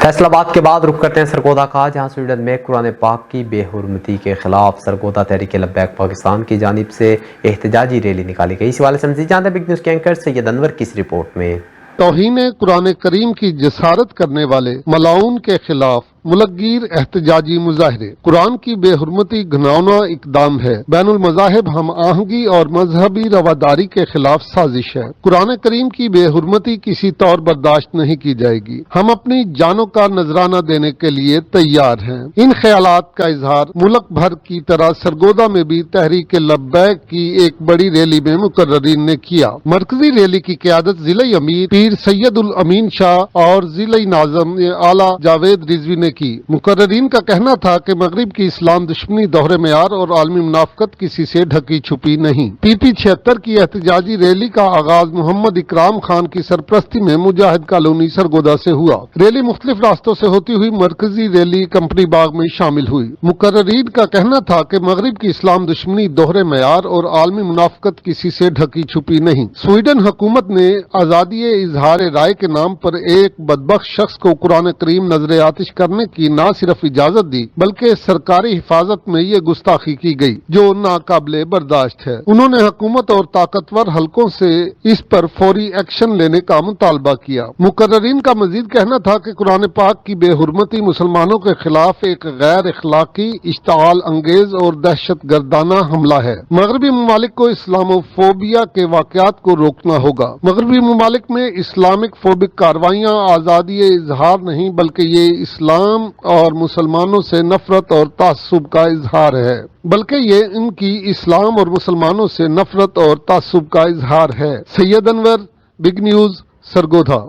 फैसलाबाद के बाद रुख करते हैं सरगोदा का, जहां स्वीडन में कुरान पाक की बेहुरमती के खिलाफ सरगोदा तहरीक लब्बैक पाकिस्तान की जानिब से एहतजाजी रैली निकाली गई। इस हवाले से मज़ीद जानते हैं बिग न्यूज़ के एंकर सैयद अनवर की इस रिपोर्ट में। तौहीन कुरान करीम की जसारत करने वाले मलाउन के खिलाफ मुलगीर एहतजाजी मुजाहरे। कुरान की बेहुरमती घिनौना इकदाम है, बैनुल मज़ाहिब हम आहंगी और मजहबी रवादारी के खिलाफ साजिश है। कुरान करीम की बेहुरमती किसी तौर बर्दाश्त नहीं की जाएगी। हम अपनी जानों का नजराना देने के लिए तैयार हैं। इन ख्यालात का इजहार मुल्क भर की तरह सरगोदा में भी तहरीक लब्बैक की एक बड़ी रैली में मुकर्ररीन ने किया। मरकजी रैली की क़यादत जिला अमीर पीर सैयदुल अमीन शाह और जिला नाज़म आला जावेद रिजवी ने की। मुकर्ररीन का कहना था कि मगरिब की इस्लाम दुश्मनी दोहरे मेयार और आलमी मुनाफकत किसी से ढकी छुपी नहीं। PP 76 की एहतजाजी रैली का आगाज मोहम्मद इकराम खान की सरपरस्ती में मुजाहिद कॉलोनी सरगोदा से हुआ। रैली मुख्तलिफ रास्तों से होती हुई मरकजी रैली कंपनी बाग में शामिल हुई। मुकर्ररीन का कहना था कि मगरिब की इस्लाम दुश्मनी दोहरे मेयार और आलमी मुनाफकत किसी से ढकी छुपी नहीं। स्वीडन हुकूमत ने आजादी इजहार राय के नाम पर एक बदबख्त शख्स को कुरान करीम नजर आतिश करने की न सिर्फ इजाजत दी बल्कि सरकारी हिफाजत में ये गुस्ताखी की गई जो नाकाबिले बर्दाश्त है। उन्होंने हुकूमत और ताकतवर हलकों से इस पर फौरी एक्शन लेने का मुतालबा किया। मुकर्ररीन का मजीद कहना था कि कुरान पाक की बेहुरमती मुसलमानों के खिलाफ एक गैर इखलाकी, इश्ताल अंगेज और दहशत गर्दाना हमला है। मगरबी ममालिक को इस्लामोफोबिया के वाकयात को रोकना होगा। मगरबी ममालिक में इस्लामिक फोबिक कार्रवाइयाँ आजादी इजहार नहीं बल्कि ये इस्लाम और मुसलमानों से नफरत और तासुब का इजहार है, बल्कि ये इनकी इस्लाम और मुसलमानों से नफरत और तासुब का इजहार है। Syed Anwar, big news, Sargodha.